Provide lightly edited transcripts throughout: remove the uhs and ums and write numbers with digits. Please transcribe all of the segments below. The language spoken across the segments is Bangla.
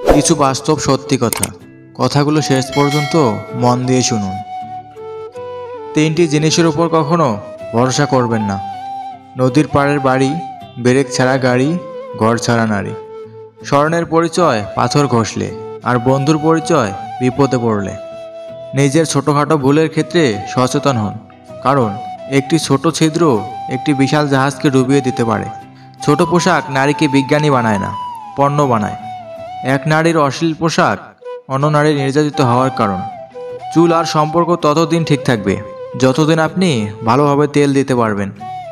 কিছু বাস্তব সত্যি কথা, কথাগুলো শেষ পর্যন্ত মন দিয়ে শুনুন। 3টি জিনিসের উপর কখনো ভরসা করবেন না: নদীর পাড়ের বাড়ি, ব্রেক ছাড়া গাড়ি, ঘর ছাড়া নারী। স্বর্ণের পরিচয় পাথর ঘষলে, আর বন্ধুর পরিচয় বিপদে পড়লে। নিজের ছোটোখাটো ভুলের ক্ষেত্রে সচেতন হন, কারণ একটি ছোট ছিদ্র একটি বিশাল জাহাজকে ডুবিয়ে দিতে পারে। ছোট পোশাক নারীকে বিজ্ঞানী বানায় না, পণ্য বানায়। এক নারীর অশ্লীল পোশাক অন্য নারী নির্যাতিত হওয়ার কারণ। চুল আর সম্পর্ক ততদিন ঠিক থাকবে যতদিন আপনি ভালোভাবে তেল দিতে পারবেন।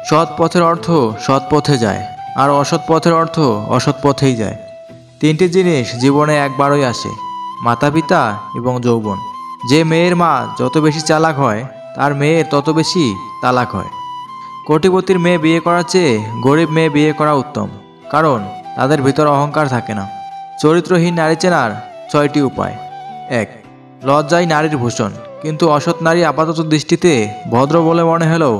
সৎ পথের অর্থ সৎ পথে যায়, আর অসৎ পথের অর্থ অসৎ পথেই যায়। 3টি জিনিস জীবনে একবারই আসে: মাতা পিতা এবং যৌবন। যে মেয়ের মা যত বেশি চালাক হয়, তার মেয়ের তত বেশি তালাক হয়। কোটিপতির মেয়ে বিয়ে করার চেয়ে গরিব মেয়ে বিয়ে করা উত্তম, কারণ তাদের ভিতর অহংকার থাকে না। চরিত্রহীন নারী চেনার 6টি উপায়। 1. লজ্জাই নারীর ভূষণ, কিন্তু অসৎ নারী আপাতত দৃষ্টিতে ভদ্র বলে মনে হলেও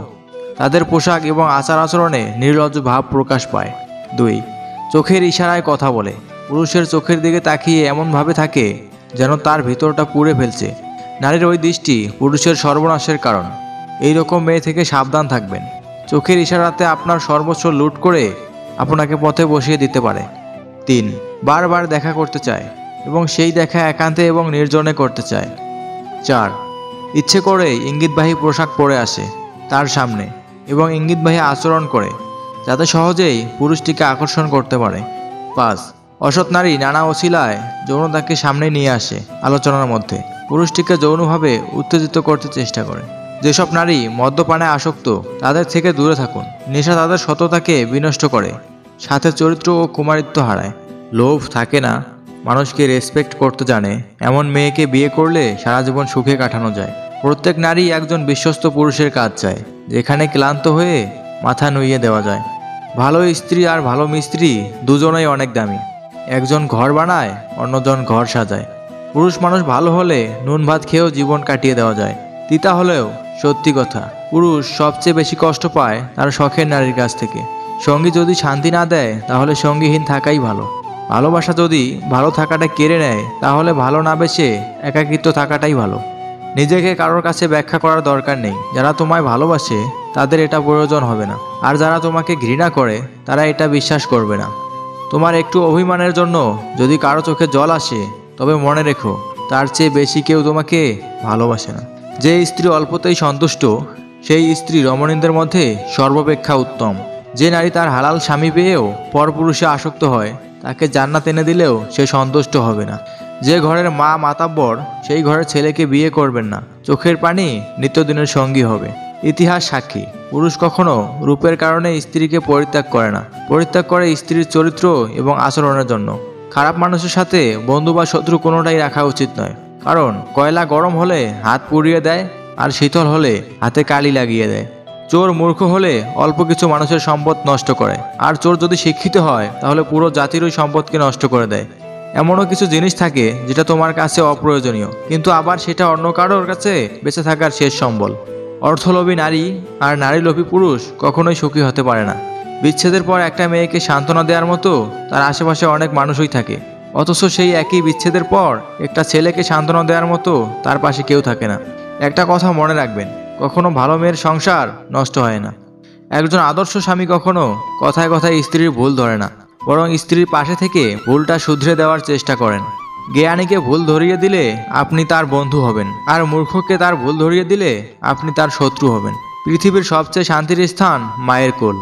তাদের পোশাক এবং আচার আচরণে নির্লজ্জ ভাব প্রকাশ পায়। 2. চোখের ইশারায় কথা বলে। পুরুষের চোখের দিকে তাকিয়ে এমনভাবে থাকে যেন তার ভিতরটা পুড়ে ফেলছে। নারীর ওই দৃষ্টি পুরুষের সর্বনাশের কারণ। এই রকম মেয়ে থেকে সাবধান থাকবেন। চোখের ইশারাতে আপনার সর্বস্ব লুট করে আপনাকে পথে বসিয়ে দিতে পারে। 3. বারবার দেখা করতে চায়, এবং সেই দেখা একান্তে এবং নির্জনে করতে চায়। 4. ইচ্ছে করে ইঙ্গিতবাহী পোশাক পরে আসে তার সামনে এবং ইঙ্গিতবাহী আচরণ করে, যাতে সহজেই পুরুষটিকে আকর্ষণ করতে পারে। 5. অসৎ নারী নানা অছিলায় যৌনতাকে সামনে নিয়ে আসে আলোচনার মধ্যে, পুরুষটিকে যৌনভাবে উত্তেজিত করতে চেষ্টা করে। যেসব নারী মদ্যপানে আসক্ত, তাদের থেকে দূরে থাকুন। নেশা তাদের সততাকে বিনষ্ট করে, সাথে চরিত্র ও কুমারিত্ব হারায়। লোভ থাকে না, মানুষকে রেসপেক্ট করতে জানে, এমন মেয়েকে বিয়ে করলে সারা জীবন সুখে কাটানো যায়। প্রত্যেক নারী একজন বিশ্বস্ত পুরুষের কাজ চায়, যেখানে ক্লান্ত হয়ে মাথা নুইয়ে দেওয়া যায়। ভালো স্ত্রী আর ভালো মিস্ত্রি দুজনেই অনেক দামি। একজন ঘর বানায়, অন্যজন ঘর সাজায়। পুরুষ মানুষ ভালো হলে নুন ভাত খেয়েও জীবন কাটিয়ে দেওয়া যায়। তিতা হলেও সত্যি কথা, পুরুষ সবচেয়ে বেশি কষ্ট পায় তার শখের নারীর কাছ থেকে। সঙ্গী যদি শান্তি না দেয়, তাহলে সঙ্গীহীন থাকাই ভালো। ভালোবাসা যদি ভালো থাকাটা কেড়ে নেয়, তাহলে ভালো না বেসে একাকিত্ব থাকাটাই ভালো। নিজেকে কারোর কাছে ব্যাখ্যা করার দরকার নেই। যারা তোমায় ভালোবাসে তাদের এটা প্রয়োজন হবে না, আর যারা তোমাকে ঘৃণা করে তারা এটা বিশ্বাস করবে না। তোমার একটু অভিমানের জন্য যদি কারো চোখে জল আসে, তবে মনে রেখো, তার চেয়ে বেশি কেউ তোমাকে ভালোবাসে না। যে স্ত্রী অল্পতেই সন্তুষ্ট, সেই স্ত্রী রমণীদের মধ্যে সর্বাপেক্ষা উত্তম। যে নারী তার হালাল স্বামী পেয়েও পরপুরুষে আসক্ত হয়, তাকে জান্নাত এনে দিলেও সে সন্তুষ্ট হবে না। যে ঘরের মা মাতাব্বর, সেই ঘরের ছেলেকে বিয়ে করবেন না। চোখের পানি নিত্যদিনের সঙ্গী হবে। ইতিহাস সাক্ষী, পুরুষ কখনো রূপের কারণে স্ত্রীকে পরিত্যাগ করে না, পরিত্যাগ করে স্ত্রীর চরিত্র এবং আচরণের জন্য। খারাপ মানুষের সাথে বন্ধু বা শত্রু কোনোটাই রাখা উচিত নয়, কারণ কয়লা গরম হলে হাত পুড়িয়ে দেয়, আর শীতল হলে হাতে কালি লাগিয়ে দেয়। চোর মূর্খ হলে অল্প কিছু মানুষের সম্পদ নষ্ট করে, আর চোর যদি শিক্ষিত হয়, তাহলে পুরো জাতিরই সম্পদকে নষ্ট করে দেয়। এমনও কিছু জিনিস থাকে যেটা তোমার কাছে অপ্রয়োজনীয়, কিন্তু আবার সেটা অন্য কারোর কাছে বেঁচে থাকার শেষ সম্বল। অর্থলোভী নারী আর নারীলোভী পুরুষ কখনোই সুখী হতে পারে না। বিচ্ছেদের পর একটা মেয়েকে সান্ত্বনা দেওয়ার মতো তার আশেপাশে অনেক মানুষই থাকে, অথচ সেই একই বিচ্ছেদের পর একটা ছেলেকে সান্ত্বনা দেওয়ার মতো তার পাশে কেউ থাকে না। একটা কথা মনে রাখবেন, কখনো ভালো মেয়ের সংসার নষ্ট হয় না। একজন আদর্শ স্বামী কখনো কথায় কথায় স্ত্রীর ভুল ধরে না, বরং স্ত্রীর পাশে থেকে ভুলটা শুধরে দেওয়ার চেষ্টা করেন। জ্ঞানীকে ভুল ধরিয়ে দিলে আপনি তার বন্ধু হবেন, আর মূর্খকে তার ভুল ধরিয়ে দিলে আপনি তার শত্রু হবেন। পৃথিবীর সবচেয়ে শান্তির স্থান মায়ের কোল।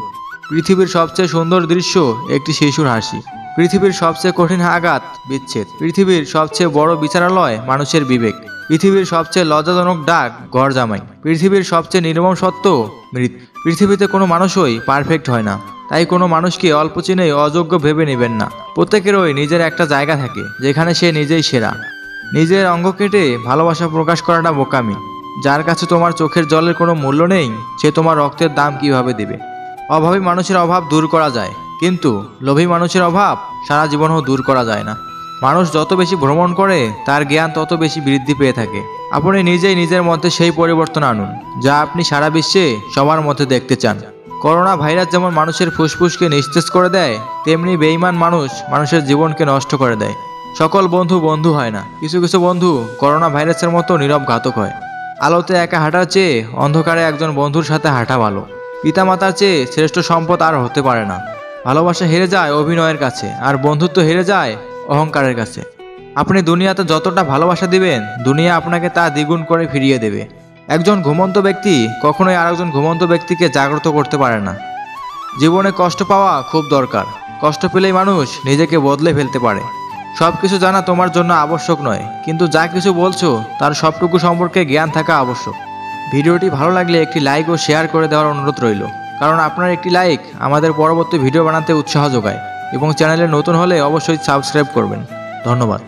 পৃথিবীর সবচেয়ে সুন্দর দৃশ্য একটি শিশুর হাসি। পৃথিবীর সবচেয়ে কঠিন আঘাত বিচ্ছেদ। পৃথিবীর সবচেয়ে বড় বিচারালয় মানুষের বিবেক। পৃথিবীর সবচেয়ে লজ্জাজনক ডাক ঘর জামাই। পৃথিবীর সবচেয়ে নির্মম সত্য মৃত্যু। পৃথিবীতে কোনো মানুষই পারফেক্ট হয় না, তাই কোনো মানুষকে অল্প চিনেই অযোগ্য ভেবে নেবেন না। প্রত্যেকেরই নিজের একটা জায়গা থাকে যেখানে সে নিজেই সেরা। নিজের অঙ্গ কেটে ভালোবাসা প্রকাশ করাটা বোকামি। যার কাছে তোমার চোখের জলের কোনো মূল্য নেই, সে তোমার রক্তের দাম কিভাবে দেবে? অভাবী মানুষের অভাব দূর করা যায়, কিন্তু লোভী মানুষের অভাব সারা জীবনও দূর করা যায় না। মানুষ যত বেশি ভ্রমণ করে, তার জ্ঞান তত বেশি বৃদ্ধি পেয়ে থাকে। আপনি নিজেই নিজের মধ্যে সেই পরিবর্তন আনুন যা আপনি সারা বিশ্বে সবার মধ্যে দেখতে চান। করোনা ভাইরাস যেমন মানুষের ফুসফুসকে নিস্তেজ করে দেয়, তেমনি বেঈমান মানুষ মানুষের জীবনকে নষ্ট করে দেয়। সকল বন্ধু বন্ধু হয় না, কিছু কিছু বন্ধু করোনা ভাইরাসের মতো নীরব ঘাতক হয়। আলোতে একা হাঁটার চেয়ে অন্ধকারে একজন বন্ধুর সাথে হাঁটা ভালো। পিতামাতার চেয়ে শ্রেষ্ঠ সম্পদ আর হতে পারে না। ভালোবাসা হেরে যায় অভিনয়ের কাছে, আর বন্ধুত্ব হেরে যায় অহংকারের কাছে। আপনি দুনিয়াতে যতটা ভালোবাসা দিবেন, দুনিয়া আপনাকে তা দ্বিগুণ করে ফিরিয়ে দেবে। একজন ঘুমন্ত ব্যক্তি কখনোই আরেকজন ঘুমন্ত ব্যক্তিকে জাগ্রত করতে পারে না। জীবনে কষ্ট পাওয়া খুব দরকার। কষ্ট পেলেই মানুষ নিজেকে বদলে ফেলতে পারে। সব কিছু জানা তোমার জন্য আবশ্যক নয়, কিন্তু যা কিছু বলছো তার সবটুকু সম্পর্কে জ্ঞান থাকা আবশ্যক। ভিডিওটি ভালো লাগলে একটি লাইক ও শেয়ার করে দেওয়ার অনুরোধ রইল, কারণ আপনার একটি লাইক আমাদের পরবর্তী ভিডিও বানাতে উৎসাহ যোগায়। এবং চ্যানেলে নতুন হলে অবশ্যই সাবস্ক্রাইব করবেন। ধন্যবাদ।